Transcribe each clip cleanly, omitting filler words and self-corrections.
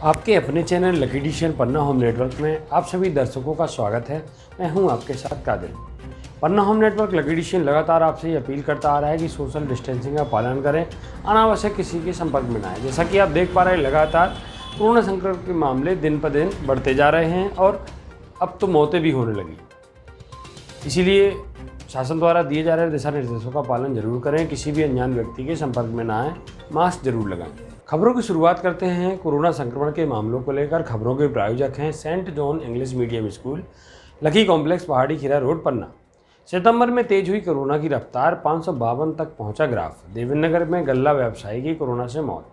आपके अपने channel lucky digital पन्ना home network में आप सभी दर्शकों का स्वागत है। मैं हूं आपके साथ कादिर। पन्ना होम नेटवर्क लकी डिजिटल लगातार आपसे ये अपील करता आ रहा है कि सोशल डिस्टेंसिंग का पालन करें, अनावश्यक किसी के संपर्क में ना आए। जैसा कि आप देख पा रहे हैं, लगातार कोरोना संक्रमण के मामले दिन पर दिन बढ़ते जा रहे हैं और अब तो मौतें भी होने लगी। इसीलिए शासन द्वारा दिए जा रहे दिशा निर्देशों का पालन जरूर करें, किसी भी अनजान व्यक्ति के संपर्क में ना आए, मास्क जरूर लगाएं। खबरों की शुरुआत करते हैं कोरोना संक्रमण के मामलों को लेकर। खबरों के प्रायोजक हैं saint John English medium school, lucky complex, पहाड़ी खीरा रोड, पन्ना। सितंबर में तेज हुई कोरोना की रफ्तार, 552 तक पहुंचा ग्राफ। देवेंद्र में गल्ला व्यवसायी की कोरोना से मौत।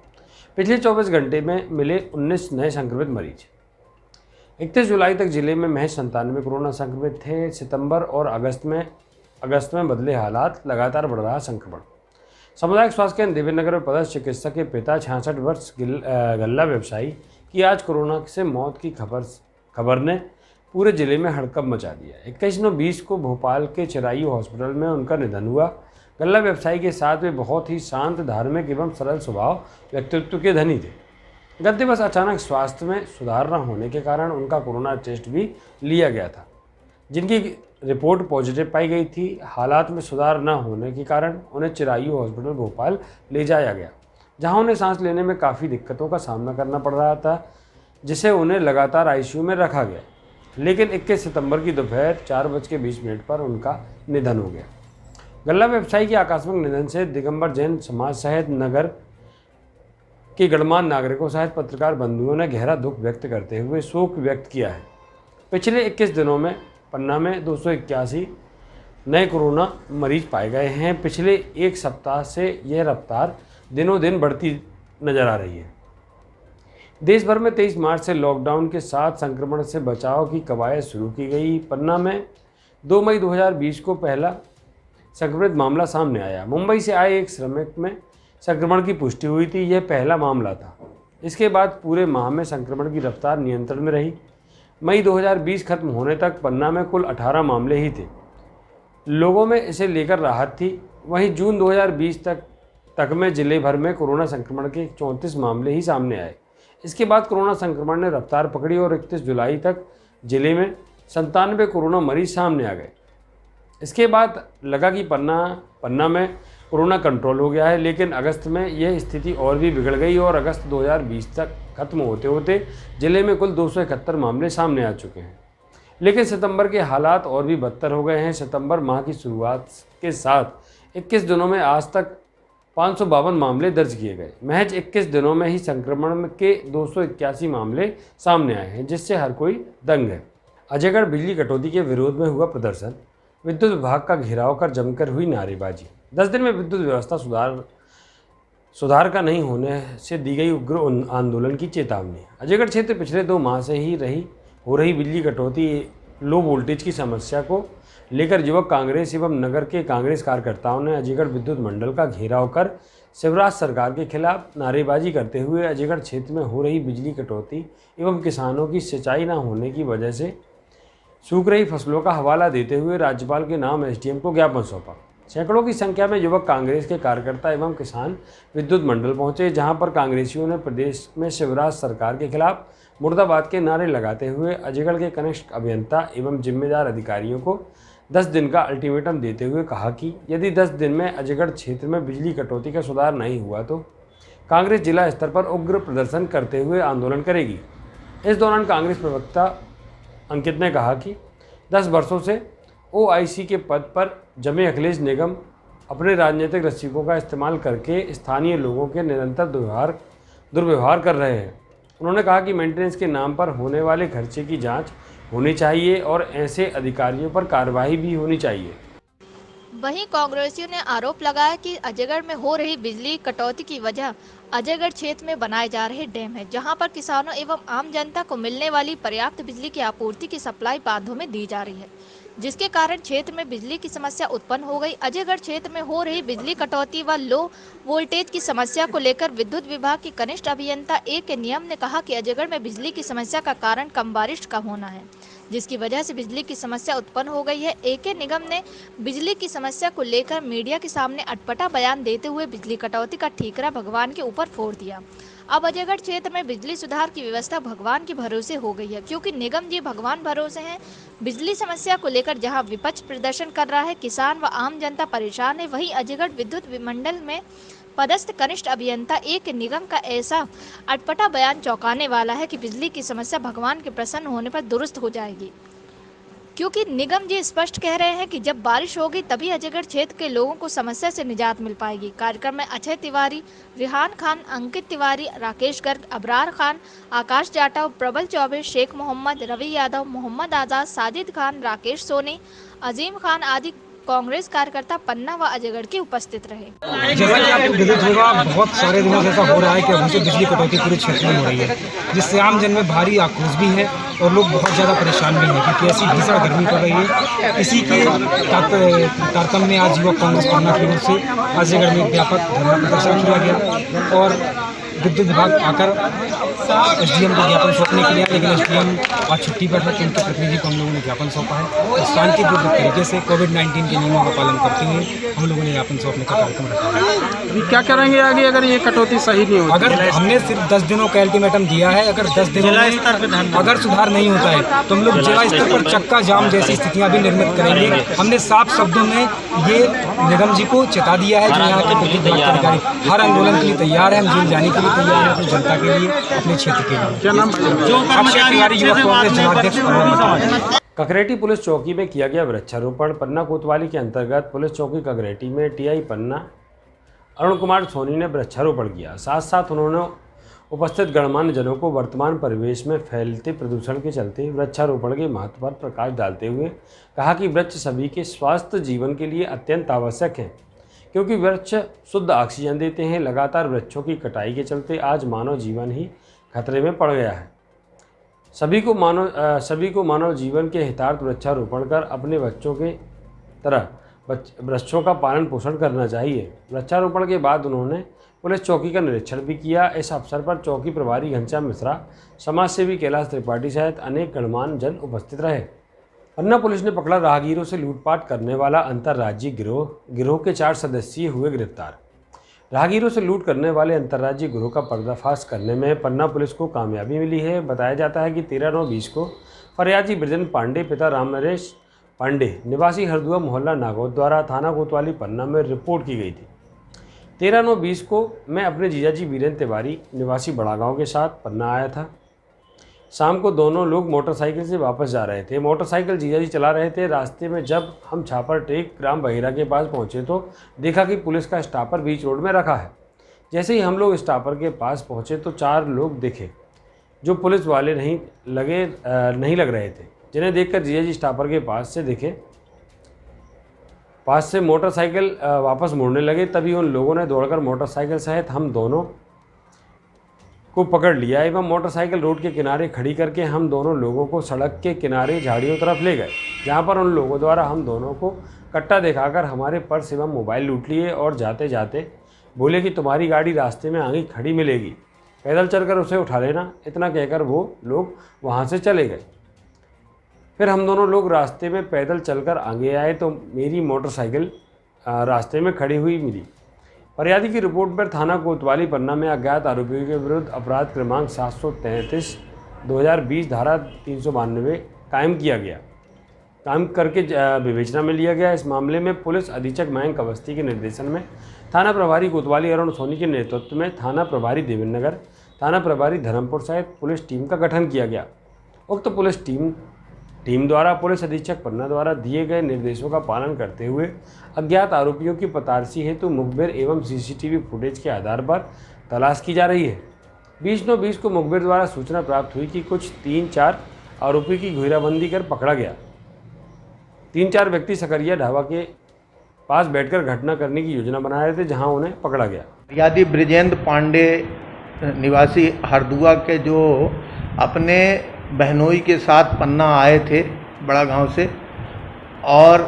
पिछले 24 घंटे में मिले 19 नए संक्रमित मरीज। 31 जुलाई तक जिले में महज 97 कोरोना संक्रमित थे। सितंबर और अगस्त में बदले हालात, लगातार बढ़ रहा संक्रमण। सामुदायिक स्वास्थ्य केंद्र देवेंद्र में पदस्थ चिकित्सक के पिता 66 वर्ष गल्ला व्यवसायी की आज कोरोना से मौत की खबर ने पूरे जिले में हड़कंप मचा दिया। 21/9/20 को भोपाल के चिरायू हॉस्पिटल में उनका निधन हुआ। गल्ला व्यवसायी के साथ वे बहुत ही शांत, धार्मिक एवं सरल स्वभाव व्यक्तित्व के धनी थे। गत दिवस अचानक स्वास्थ्य में सुधार न होने के कारण उनका कोरोना टेस्ट भी लिया गया था, जिनकी रिपोर्ट पॉजिटिव पाई गई थी। हालात में सुधार न होने के कारण उन्हें चिरायू हॉस्पिटल भोपाल ले जाया गया, जहां उन्हें सांस लेने में काफ़ी दिक्कतों का सामना करना पड़ रहा था, जिसे उन्हें लगातार आईसीयू में रखा गया। लेकिन 21 सितंबर की दोपहर 4:20 पर उनका निधन हो गया। गल्ला व्यवसायी के आकस्मिक निधन से दिगंबर जैन समाज सहित नगर के गणमान्य नागरिकों सहित पत्रकार बंधुओं ने गहरा दुख व्यक्त करते हुए शोक व्यक्त किया है। पिछले 21 दिनों में पन्ना में 281 नए कोरोना मरीज पाए गए हैं। पिछले एक सप्ताह से यह रफ्तार दिनों दिन बढ़ती नजर आ रही है। देश भर में 23 मार्च से लॉकडाउन के साथ संक्रमण से बचाव की कवायद शुरू की गई। पन्ना में 2 मई 2020 को पहला संक्रमित मामला सामने आया। मुंबई से आए एक श्रमिक में संक्रमण की पुष्टि हुई थी। यह पहला मामला था। इसके बाद पूरे माह में संक्रमण की रफ्तार नियंत्रण में रही। मई 2020 खत्म होने तक पन्ना में कुल 18 मामले ही थे। लोगों में इसे लेकर राहत थी। वहीं जून 2020 तक में जिले भर में कोरोना संक्रमण के 34 मामले ही सामने आए। इसके बाद कोरोना संक्रमण ने रफ्तार पकड़ी और 31 जुलाई तक जिले में 97 कोरोना मरीज सामने आ गए। इसके बाद लगा कि पन्ना में कोरोना कंट्रोल हो गया है, लेकिन अगस्त में यह स्थिति और भी बिगड़ गई और अगस्त 2020 तक खत्म होते होते जिले में कुल 271 मामले सामने आ चुके हैं। लेकिन सितंबर के हालात और भी बदतर हो गए हैं। सितंबर माह की शुरुआत के साथ 21 दिनों में आज तक 552 मामले दर्ज किए गए। महज 21 दिनों में ही संक्रमण के 281 मामले सामने आए हैं, जिससे हर कोई दंग है। अजयगढ़ बिजली कटौती के विरोध में हुआ प्रदर्शन, विद्युत विभाग का घेराव कर जमकर हुई नारेबाजी। 10 दिन में विद्युत व्यवस्था सुधार का नहीं होने से दी गई उग्र आंदोलन की चेतावनी। अजयगढ़ क्षेत्र पिछले 2 माह से ही हो रही बिजली कटौती, लो वोल्टेज की समस्या को लेकर युवक कांग्रेस एवं नगर के कांग्रेस कार्यकर्ताओं ने अजयगढ़ विद्युत मंडल का घेराव कर शिवराज सरकार के खिलाफ नारेबाजी करते हुए अजयगढ़ क्षेत्र में हो रही बिजली कटौती एवं किसानों की सिंचाई न होने की वजह से सूख रही फसलों का हवाला देते हुए राज्यपाल के नाम एसडीएम को ज्ञापन सौंपा। सैकड़ों की संख्या में युवक कांग्रेस के कार्यकर्ता एवं किसान विद्युत मंडल पहुंचे, जहां पर कांग्रेसियों ने प्रदेश में शिवराज सरकार के खिलाफ मुर्दाबाद के नारे लगाते हुए अजयगढ़ के कनिष्ठ अभियंता एवं जिम्मेदार अधिकारियों को 10 दिन का अल्टीमेटम देते हुए कहा कि यदि 10 दिन में अजयगढ़ क्षेत्र में बिजली कटौती का सुधार नहीं हुआ तो कांग्रेस जिला स्तर पर उग्र प्रदर्शन करते हुए आंदोलन करेगी। इस दौरान कांग्रेस प्रवक्ता अंकित ने कहा कि 10 वर्षों से ओआईसी के पद पर जमे अखिलेश निगम अपने राजनीतिक रस्सीकों का इस्तेमाल करके स्थानीय लोगों के निरंतर दुर्व्यवहार कर रहे हैं। उन्होंने कहा कि मेंटेनेंस के नाम पर होने वाले खर्चे की जांच होनी चाहिए और ऐसे अधिकारियों पर कार्रवाई भी होनी चाहिए। वहीं कांग्रेसियों ने आरोप लगाया कि अजयगढ़ में हो रही बिजली कटौती की वजह अजयगढ़ क्षेत्र में बनाए जा रहे डैम है, जहां पर किसानों एवं आम जनता को मिलने वाली पर्याप्त बिजली की आपूर्ति की सप्लाई बांधों में दी जा रही है, जिसके कारण क्षेत्र में बिजली की समस्या उत्पन्न हो गई। अजयगढ़ क्षेत्र में हो रही बिजली कटौती व लो वोल्टेज की समस्या को लेकर विद्युत विभाग के कनिष्ठ अभियंता ए के नियम ने कहा कि अजयगढ़ में बिजली की समस्या का कारण कम बारिश का होना है, जिसकी वजह से बिजली की समस्या उत्पन्न हो गई है। एके निगम ने बिजली की समस्या को लेकर मीडिया के सामने अटपटा बयान देते हुए बिजली कटौती का ठीकरा भगवान के ऊपर फोड़ दिया। अब अजयगढ़ क्षेत्र में बिजली सुधार की व्यवस्था भगवान के भरोसे हो गई है, क्योंकि निगम जी भगवान भरोसे हैं। बिजली समस्या को लेकर जहां विपक्ष प्रदर्शन कर रहा है, किसान व आम जनता परेशान है, वहीं अजयगढ़ विद्युत विमंडल में पदस्थ कनिष्ठ अभियंता एक निगम का ऐसा अटपटा बयान चौंकाने वाला है कि बिजली की समस्या भगवान के प्रसन्न होने पर दुरुस्त हो जाएगी, क्योंकि निगम जी स्पष्ट कह रहे हैं कि जब बारिश होगी तभी अजयगढ़ क्षेत्र के लोगों को समस्या से निजात मिल पाएगी। कार्यक्रम में अक्षय तिवारी, रिहान खान, अंकित तिवारी, राकेश गर्ग, अबरार खान, आकाश जाटव, प्रबल चौबे, शेख मोहम्मद, रवि यादव, मोहम्मद आजाद, साजिद खान, राकेश सोनी, अजीम खान आदि कांग्रेस कार्यकर्ता पन्ना व अजयगढ़ के उपस्थित रहे। जैसा कि आपको विदित होगा, बहुत सारे दिनों से ऐसा हो रहा है कि हमसे बिजली कटौती पूरे क्षेत्र में हो रही है, जिससे आम जन में भारी आक्रोश भी है और लोग बहुत ज़्यादा परेशान भी हैं, क्योंकि ऐसी भीषण गर्मी पड़ रही है। इसी के तारतम्य में आज युवक कांग्रेस पन्ना की ओर से अजयगढ़ में व्यापक धरना प्रदर्शन किया गया और विद्युत विभाग आकर एसडीएम को ज्ञापन सौंपने के लिए, लेकिन एसडीएम आज छुट्टी पर है, तो उनके प्रतिनिधि को हम लोगों ने ज्ञापन सौंपा है और शांतिपूर्ण तरीके से कोविड-19 के नियमों का पालन करते हुए हम लोगों ने ज्ञापन सौंपने का कार्यक्रम रखा है। अभी क्या करेंगे आगे अगर ये कटौती सही नहीं होती? अगर हमने सिर्फ 10 दिनों का अल्टीमेटम दिया है, अगर 10 दिनों में अगर सुधार नहीं होता है तो हम लोग जिला स्तर पर चक्का जाम जैसी स्थितियां भी निर्मित करेंगे। हमने साफ शब्दों में ये निगम जी को चेता दिया है, जो यहाँ के विद्युत विभाग के अधिकारी हर आंदोलन के लिए तैयार है, हम जेल जाने के लिए तैयार है, अपनी जनता के लिए, अपने क्षेत्र के लिए। क्या नाम? अक्षय तिवारी, युवक कांग्रेस जिलाध्यक्ष। ककरेटी पुलिस चौकी में किया गया वृक्षारोपण। पन्ना कोतवाली के अंतर्गत पुलिस चौकी ककरेटी में टीआई पन्ना अरुण कुमार सोनी ने वृक्षारोपण किया। साथ साथ उन्होंने उपस्थित गणमान्य जनों को वर्तमान परिवेश में फैलते प्रदूषण के चलते वृक्षारोपण के महत्व पर प्रकाश डालते हुए कहा कि वृक्ष सभी के स्वस्थ जीवन के लिए अत्यंत आवश्यक हैं, क्योंकि वृक्ष शुद्ध ऑक्सीजन देते हैं। लगातार वृक्षों की कटाई के चलते आज मानव जीवन ही खतरे में पड़ गया है। सभी को मानव जीवन के हितार्थ वृक्षारोपण कर अपने बच्चों के तरह वृक्षों का पालन पोषण करना चाहिए। वृक्षारोपण के बाद उन्होंने पुलिस चौकी का निरीक्षण भी किया। इस अवसर पर चौकी प्रभारी घनश्याम मिश्रा, समाजसेवी कैलाश त्रिपाठी सहित अनेक गणमान्य जन उपस्थित रहे। पन्ना पुलिस ने पकड़ा राहगीरों से लूटपाट करने वाला अंतर्राज्यीय गिरोह के 4 सदस्य हुए गिरफ्तार। राहगीरों से लूट करने वाले अंतर्राज्यीय गिरोह का पर्दाफाश करने में पन्ना पुलिस को कामयाबी मिली है। बताया जाता है कि 13/9/20 को फरियादी ब्रजेंद्र पांडे पिता राम नरेश पांडे निवासी हरदुआ मोहल्ला नागौद द्वारा थाना कोतवाली पन्ना में रिपोर्ट की गई थी। 13/9/20 को मैं अपने जीजाजी वीरेंद्र तिवारी निवासी बड़ागांव के साथ पन्ना आया था। शाम को दोनों लोग मोटरसाइकिल से वापस जा रहे थे। मोटरसाइकिल जीजाजी चला रहे थे। रास्ते में जब हम छापर टेक ग्राम बहेरा के पास पहुंचे तो देखा कि पुलिस का स्टापर बीच रोड में रखा है। जैसे ही हम लोग स्टापर के पास पहुंचे तो 4 लोग दिखे जो पुलिस वाले नहीं लग रहे थे, जिन्हें देखकर जीजाजी स्टापर के पास से मोटरसाइकिल वापस मुड़ने लगे। तभी उन लोगों ने दौड़कर मोटरसाइकिल सहित हम दोनों को पकड़ लिया एवं मोटरसाइकिल रोड के किनारे खड़ी करके हम दोनों लोगों को सड़क के किनारे झाड़ियों तरफ ले गए, जहां पर उन लोगों द्वारा हम दोनों को कट्टा दिखाकर हमारे पर्स एवं मोबाइल लूट लिए और जाते जाते बोले कि तुम्हारी गाड़ी रास्ते में आगे खड़ी मिलेगी, पैदल चलकर उसे उठा लेना। इतना कहकर वो लोग वहां से चले गए। फिर हम दोनों लोग रास्ते में पैदल चलकर आगे आए तो मेरी मोटरसाइकिल रास्ते में खड़ी हुई मिली। फरियादी की रिपोर्ट पर थाना कोतवाली पन्ना में अज्ञात आरोपियों के विरुद्ध अपराध क्रमांक 733/2020 धारा 392 कायम करके विवेचना में लिया गया। इस मामले में पुलिस अधीक्षक मयंक अवस्थी के निर्देशन में थाना प्रभारी कोतवाली अरुण सोनी के नेतृत्व में थाना प्रभारी देवेंद्र नगर, थाना प्रभारी धर्मपुर सहित पुलिस टीम का गठन किया गया। उक्त पुलिस टीम द्वारा पुलिस अधीक्षक पन्ना द्वारा दिए गए निर्देशों का पालन करते हुए अज्ञात आरोपियों की पतारसी हेतु मुखबिर एवं सीसीटीवी फुटेज के आधार पर तलाश की जा रही है। 20/9/20 को मुखबिर द्वारा सूचना प्राप्त हुई कि कुछ 3-4 आरोपी की घेराबंदी कर पकड़ा गया। 3-4 व्यक्ति सकरिया ढाबा के पास बैठकर घटना करने की योजना बना रहे थे, जहां उन्हें पकड़ा गया। फरियादी ब्रजेंद्र पांडे निवासी हरदुआ के जो अपने बहनोई के साथ पन्ना आए थे बड़ा गांव से, और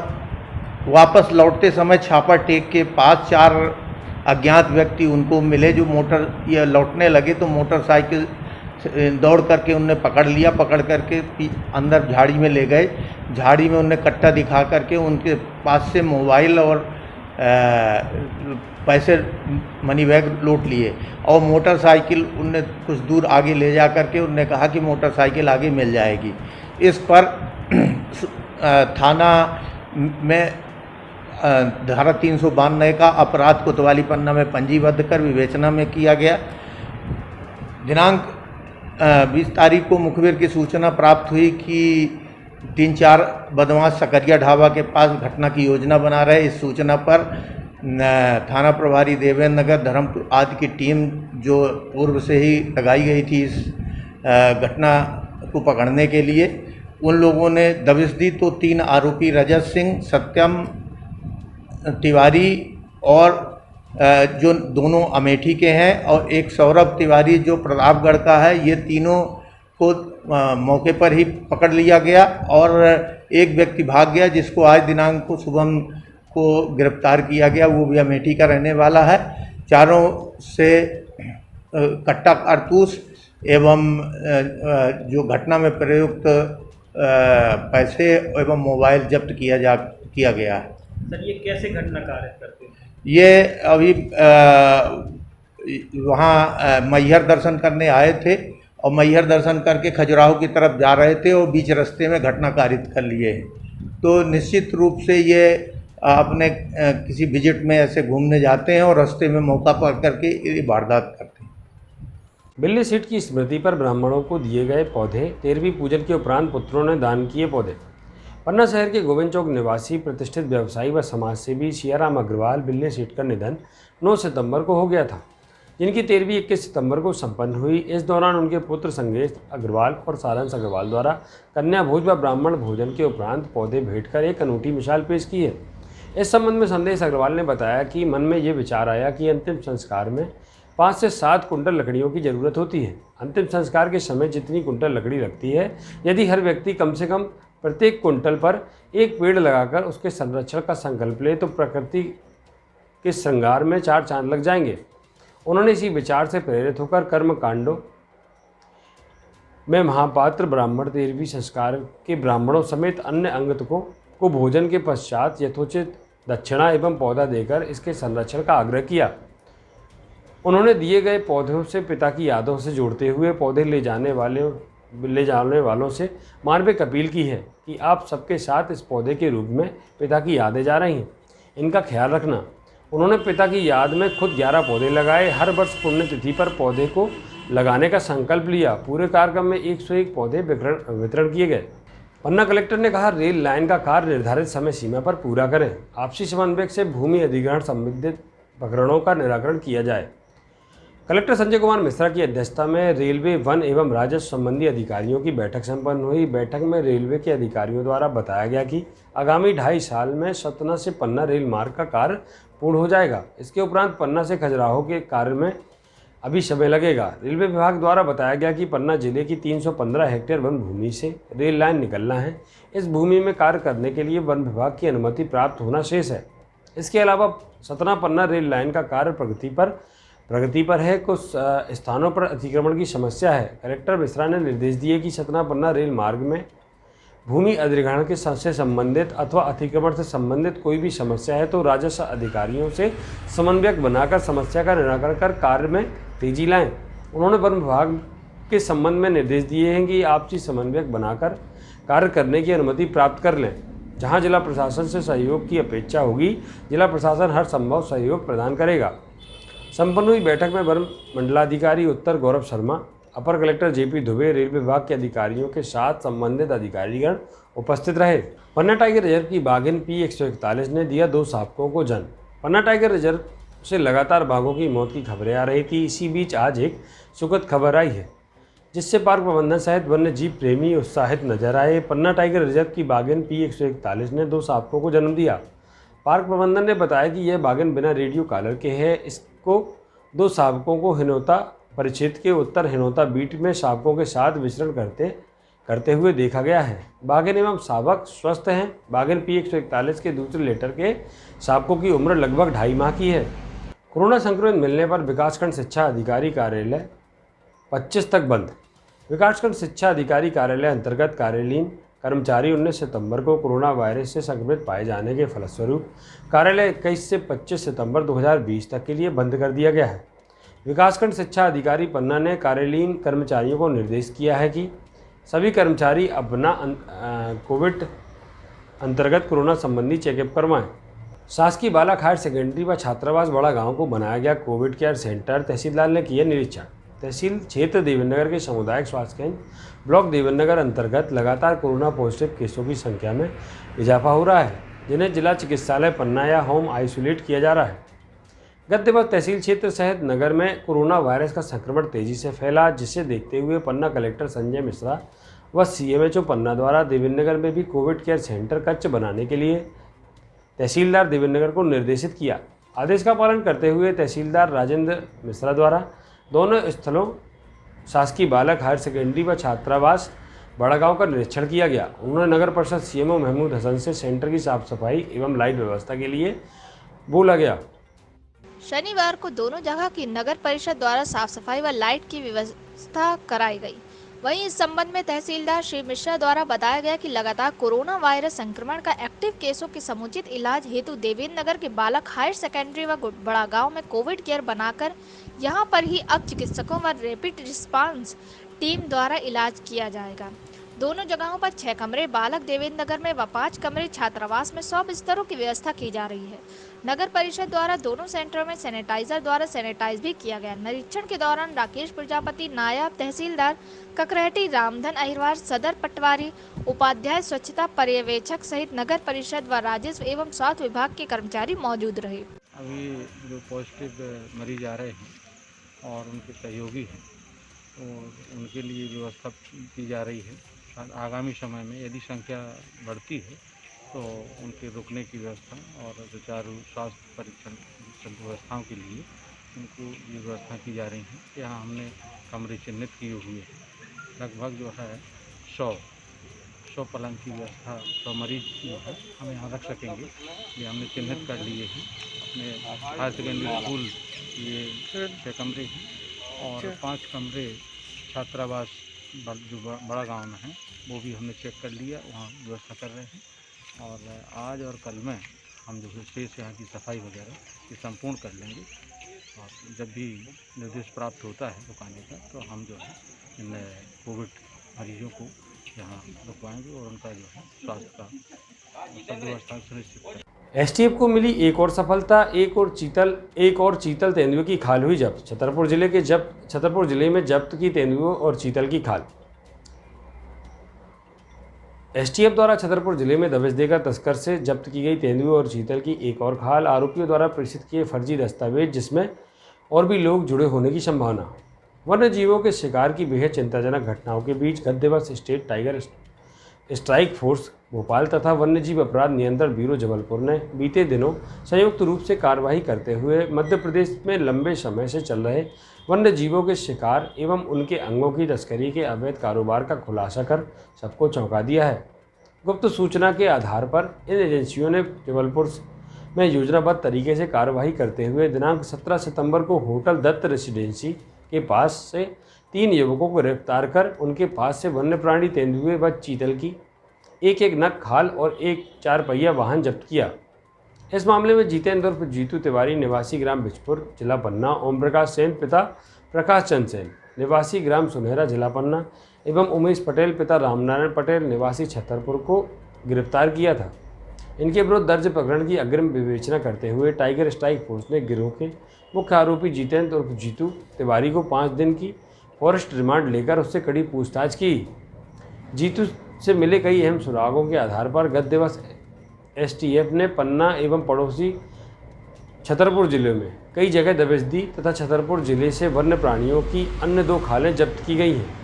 वापस लौटते समय छापर टेक के पास 4 अज्ञात व्यक्ति उनको मिले जो ये लौटने लगे तो मोटरसाइकिल दौड़ करके उनने पकड़ लिया। पकड़ करके अंदर झाड़ी में ले गए। झाड़ी में उनने कट्टा दिखा करके उनके पास से मोबाइल और पैसे मनी बैग लूट लिए और मोटरसाइकिल उनने कुछ दूर आगे ले जा करके उनने कहा कि मोटरसाइकिल आगे मिल जाएगी। इस पर थाना में धारा 392 का अपराध कोतवाली पन्ना में पंजीबद्ध कर विवेचना में किया गया। दिनांक 20 तारीख को मुखबिर की सूचना प्राप्त हुई कि 3-4 बदमाश सकरिया ढाबा के पास घटना की योजना बना रहे। इस सूचना पर थाना प्रभारी देवेंद्र नगर, धर्मपुर आदि की टीम जो पूर्व से ही लगाई गई थी इस घटना को पकड़ने के लिए, उन लोगों ने दबिश दी तो 3 आरोपी रजत सिंह, सत्यम तिवारी और जो दोनों अमेठी के हैं और एक सौरभ तिवारी जो प्रतापगढ़ का है, ये तीनों को मौके पर ही पकड़ लिया गया और एक व्यक्ति भाग गया जिसको आज दिनांक को शुभम को गिरफ्तार किया गया, वो भी अमेठी का रहने वाला है। चारों से कट्टा कारतूस एवं जो घटना में प्रयुक्त पैसे एवं मोबाइल जब्त किया गया है। सर, ये कैसे घटना कार्य करते हैं? ये अभी वहाँ मैहर दर्शन करने आए थे और मैहर दर्शन करके खजुराहो की तरफ जा रहे थे और बीच रास्ते में घटना कारित कर लिए। तो निश्चित रूप से ये अपने किसी विजिट में ऐसे घूमने जाते हैं और रास्ते में मौका पा करके ये वारदात करते हैं। बिल्ली सीट की स्मृति पर ब्राह्मणों को दिए गए पौधे, 13वीं पूजन के उपरांत पुत्रों ने दान किए पौधे। पन्ना शहर के गोविंद चौक निवासी प्रतिष्ठित व्यवसायी व समाजसेवी सियाराम अग्रवाल बिल्ली सीट का निधन 9 सितंबर को हो गया था, जिनकी 13वीं 21 सितंबर को संपन्न हुई। इस दौरान उनके पुत्र संगेश अग्रवाल और सारंश अग्रवाल द्वारा कन्या भोज व ब्राह्मण भोजन के उपरांत पौधे भेंट कर एक अनूठी मिसाल पेश की है। इस संबंध में संदेश अग्रवाल ने बताया कि मन में ये विचार आया कि अंतिम संस्कार में 5 से 7 कुंटल लकड़ियों की ज़रूरत होती है। अंतिम संस्कार के समय जितनी कुंटल लकड़ी लगती है, यदि हर व्यक्ति कम से कम प्रत्येक कुंटल पर एक पेड़ लगाकर उसके संरक्षण का संकल्प ले तो प्रकृति के श्रृंगार में 4 चांद लग जाएंगे। उन्होंने इसी विचार से प्रेरित होकर कर्म कांडों में महापात्र ब्राह्मण 13वीं संस्कार के ब्राह्मणों समेत अन्य अंगतकों को भोजन के पश्चात यथोचित दक्षिणा एवं पौधा देकर इसके संरक्षण का आग्रह किया। उन्होंने दिए गए पौधों से पिता की यादों से जोड़ते हुए पौधे ले जाने वालों से मानविक अपील की है कि आप सबके साथ इस पौधे के रूप में पिता की यादें जा रही हैं, इनका ख्याल रखना। उन्होंने पिता की याद में खुद 11 पौधे लगाए। हर वर्ष पुण्यतिथि पर पौधे को लगाने का संकल्प लिया। पूरे कार्यक्रम में 101 पौधे वितरण किए गए। पन्ना कलेक्टर ने कहा, रेल लाइन का कार्य निर्धारित समय सीमा पर पूरा करें। आपसी समन्वय से भूमि अधिग्रहण संबंधित प्रकरणों का निराकरण किया जाए। कलेक्टर संजय कुमार मिश्रा की अध्यक्षता में रेलवे, वन एवं राजस्व संबंधी अधिकारियों की बैठक संपन्न हुई। बैठक में रेलवे के अधिकारियों द्वारा बताया गया कि आगामी 2.5 साल में सतना से पन्ना रेल मार्ग का कार्य पूर्ण हो जाएगा। इसके उपरांत पन्ना से खजुराहो के कार्य में अभी समय लगेगा। रेलवे विभाग द्वारा बताया गया कि पन्ना जिले की 315 हेक्टेयर वन भूमि से रेल लाइन निकलना है। इस भूमि में कार्य करने के लिए वन विभाग की अनुमति प्राप्त होना शेष है। इसके अलावा सतना पन्ना रेल लाइन का कार्य प्रगति पर है। कुछ स्थानों पर अतिक्रमण की समस्या है। कलेक्टर मिश्रा ने निर्देश दिए कि सतना पन्ना रेल मार्ग में भूमि अधिग्रहण के से संबंधित अथवा अतिक्रमण से संबंधित कोई भी समस्या है तो राजस्व अधिकारियों से समन्वयक बनाकर समस्या का निराकरण कर कार्य में तेजी लाएं। उन्होंने वन विभाग के संबंध में निर्देश दिए हैं कि आपसी समन्वयक बनाकर कार्य करने की अनुमति प्राप्त कर लें। जहां जिला प्रशासन से सहयोग की अपेक्षा होगी, जिला प्रशासन हर संभव सहयोग प्रदान करेगा। संपन्न हुई बैठक में वन मंडलाधिकारी उत्तर गौरव शर्मा, अपर कलेक्टर जेपी दुबे, रेलवे विभाग के अधिकारियों के साथ संबंधित अधिकारीगण उपस्थित रहे। पन्ना टाइगर रिजर्व की बाघिन P141 ने दिया 2 शावकों को जन्म। पन्ना टाइगर रिजर्व से लगातार बाघों की मौत की खबरें आ रही थी। इसी बीच आज एक सुखद खबर आई है, जिससे पार्क प्रबंधन सहित वन्य जीव प्रेमी उत्साहित नजर आए। पन्ना टाइगर रिजर्व की बाघिन P141 ने 2 शावकों को जन्म दिया। पार्क प्रबंधन ने बताया कि यह बाघिन बिना रेडियो कॉलर के है। इसको 2 शावकों को हिनौता परिक्षेत्र के उत्तर हिनौता बीट में शावकों के साथ विचरण करते हुए देखा गया है। बाघिन एवं शावक स्वस्थ हैं। बाघिन P141 के दूसरे लेटर के शावकों की उम्र लगभग 2.5 माह की है। कोरोना संक्रमित मिलने पर विकासखंड शिक्षा अधिकारी कार्यालय 25 तक बंद। विकासखंड शिक्षा अधिकारी कार्यालय अंतर्गत कार्यालयीन कर्मचारी 19 सितंबर को कोरोना वायरस से संक्रमित पाए जाने के फलस्वरूप कार्यालय 21 से 25 सितंबर 2020 तक के लिए बंद कर दिया गया है। विकासखंड शिक्षा अधिकारी पन्ना ने कार्यालयीन कर्मचारियों को निर्देश किया है कि सभी कर्मचारी अपना कोविड अंतर्गत कोरोना संबंधी चेकअप करवाएं। शासकीय बालक हायर सेकेंडरी व छात्रावास बड़ा गांव को बनाया गया कोविड केयर सेंटर तहसीलदार ने किया निरीक्षण। तहसील क्षेत्र देवेंद्रनगर के सामुदायिक स्वास्थ्य केंद्र ब्लॉक देवेंद्रनगर अंतर्गत लगातार कोरोना पॉजिटिव केसों की संख्या में इजाफा हो रहा है, जिन्हें जिला चिकित्सालय पन्ना या होम आइसोलेट किया जा रहा है। गत दिवस तहसील क्षेत्र सहित नगर में कोरोना वायरस का संक्रमण तेजी से फैला, जिसे देखते हुए पन्ना कलेक्टर संजय मिश्रा व CMHO पन्ना द्वारा देवेंद्रनगर में भी कोविड केयर सेंटर कच्च बनाने के लिए तहसीलदार देवेंद्रनगर को निर्देशित किया। आदेश का पालन करते हुए तहसीलदार राजेंद्र मिश्रा द्वारा दोनों स्थलों शासकीय बालक हायर सेकेंडरी व छात्रावास बड़ा गांव का निरीक्षण किया गया। उन्होंने नगर परिषद CMO महमूद हसन से सेंटर की साफ सफाई एवं लाइट व्यवस्था के लिए बोला गया। शनिवार को दोनों जगह की नगर परिषद द्वारा साफ सफाई व लाइट की व्यवस्था कराई गई। वहीं इस संबंध में तहसीलदार श्री मिश्रा द्वारा बताया गया कि लगातार कोरोना वायरस संक्रमण का एक्टिव केसों के समुचित इलाज हेतु देवेंद्रनगर के बालक हायर सेकेंडरी व बड़ा गांव में कोविड केयर बनाकर यहां पर ही अब चिकित्सकों व रैपिड रिस्पांस टीम द्वारा इलाज किया जाएगा। दोनों जगहों पर 6 कमरे बालक देवेंद्रनगर में व 5 कमरे छात्रावास में 100 बिस्तरों की व्यवस्था की जा रही है। नगर परिषद द्वारा दोनों सेंटरों में सैनिटाइजर द्वारा सैनिटाइज भी किया गया। निरीक्षण के दौरान राकेश प्रजापति, नायब तहसीलदार ककरहटी, रामधन अहिरवार, सदर पटवारी, उपाध्याय, स्वच्छता पर्यवेक्षक सहित नगर परिषद व राजस्व एवं स्वास्थ्य विभाग के कर्मचारी मौजूद रहे। अभी जो पॉजिटिव मरीज आ रहे हैं और उनके सहयोगी हैं, तो उनके लिए व्यवस्था की जा रही है। आगामी समय में यदि संख्या बढ़ती है तो उनके रुकने की व्यवस्था और सुचारू स्वास्थ्य परीक्षण व्यवस्थाओं के लिए उनको ये व्यवस्था की जा रही है। यहाँ हमने कमरे चिन्हित किए हुए हैं। लगभग जो है 100 पलंग की व्यवस्था 100 मरीज जो है हम यहाँ रख सकेंगे, ये हमने चिन्हित कर लिए हैं। अपने हायर सेकेंडरी स्कूल ये 6 कमरे हैं और 5 कमरे छात्रावास जो बड़ा गांव में है वो भी हमने चेक कर लिया, वहाँ व्यवस्था कर रहे हैं। और आज और कल में हम जो है शेष यहाँ की सफाई वगैरह ये संपूर्ण कर लेंगे और जब भी निर्देश प्राप्त होता है रुकाने का तो हम जो है इन कोविड मरीजों को यहाँ रुकवाएंगे और उनका जो है स्वास्थ्य का सब व्यवस्था सुनिश्चित करेंगे। STF को मिली एक और सफलता, एक और चीतल तेंदुए की खाल हुई जब्त। छतरपुर जिले में जब्त की तेंदुए और चीतल की खाल। STF द्वारा छतरपुर जिले में दबिश देकर तस्कर से जब्त की गई तेंदुए और चीतल की एक और खाल। आरोपियों द्वारा प्रेषित किए फर्जी दस्तावेज जिसमें और भी लोग जुड़े होने की संभावना। वन्य जीवों के शिकार की बेहद चिंताजनक घटनाओं के बीच गत दिवस state tiger strike force Bhopal तथा वन्यजीव अपराध नियंत्रण ब्यूरो जबलपुर ने बीते दिनों संयुक्त रूप से कार्रवाई करते हुए मध्य प्रदेश में लंबे समय से चल रहे वन्य जीवों के शिकार एवं उनके अंगों की तस्करी के अवैध कारोबार का खुलासा कर सबको चौंका दिया है। गुप्त सूचना के आधार पर इन एजेंसियों ने जबलपुर में योजनाबद्ध तरीके से कार्रवाई करते हुए दिनांक 17 सितंबर को होटल दत्त रेसिडेंसी के पास से 3 युवकों को गिरफ्तार कर उनके पास से वन्य प्राणी तेंदुए व चीतल की एक नग खाल और एक 4 पहिया वाहन जब्त किया। इस मामले में जितेंद्र उर्फ जीतू तिवारी निवासी ग्राम बिजपुर जिला पन्ना, ओम प्रकाश सेन पिता प्रकाश चंद सेन निवासी ग्राम सुनहरा जिला पन्ना एवं उमेश पटेल पिता रामनारायण पटेल निवासी छतरपुर को गिरफ्तार किया था। इनके विरुद्ध दर्ज प्रकरण की अग्रिम विवेचना करते हुए टाइगर स्ट्राइक फोर्स ने गिरोह के मुख्य आरोपी जितेंद्र उर्फ जीतू तिवारी को 5 दिन की फॉरेस्ट रिमांड लेकर उससे कड़ी पूछताछ की। जीतू से मिले कई अहम सुरागों के आधार पर गत दिवस STF ने पन्ना एवं पड़ोसी छतरपुर जिले में कई जगह दबिश दी तथा छतरपुर जिले से वन्य प्राणियों की अन्य 2 खालें जब्त की गई हैं।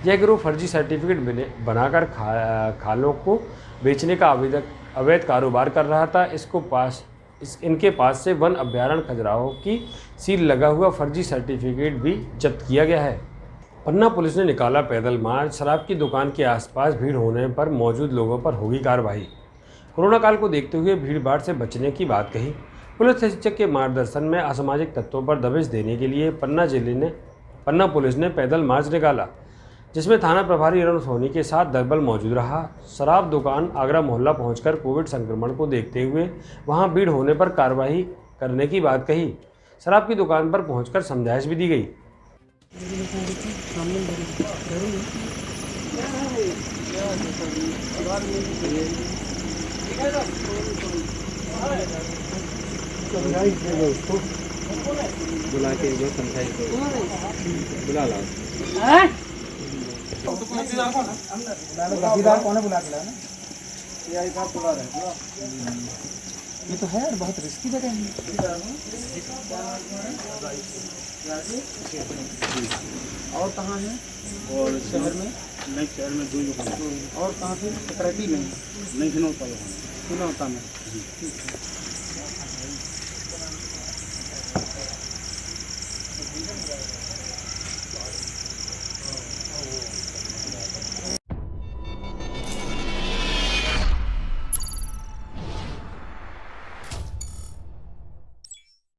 यह गिरोह फर्जी सर्टिफिकेट बनाकर खालों को बेचने का अवैध कारोबार कर रहा था। इनके पास से वन अभ्यारण्य खजुराहो की सील लगा हुआ फर्जी सर्टिफिकेट भी जब्त किया गया है। पन्ना पुलिस ने निकाला पैदल मार्च। शराब की दुकान के आसपास भीड़ होने पर मौजूद लोगों पर होगी कार्रवाई। कोरोना काल को देखते हुए भीड़ भाड़ से बचने की बात कही। पुलिस अधीक्षक के मार्गदर्शन में असामाजिक तत्वों पर दबिश देने के लिए पन्ना पुलिस ने पैदल मार्च निकाला, जिसमें थाना प्रभारी अरुण सोनी के साथ दलबल मौजूद रहा। शराब दुकान आगरा मोहल्ला पहुंचकर कोविड संक्रमण को देखते हुए वहां भीड़ होने पर कार्रवाई करने की बात कही। शराब की दुकान पर पहुंचकर समझाइश भी दी गई। बुला के जो समझाई बुला ला ये तो है बहुत रिस्की जगह है। और कहाँ है? और शहर में? नहीं, शहर में 2 दुकान। और कहाँ से? सकरेती में? नहीं, हिनौता में। हिनौता में।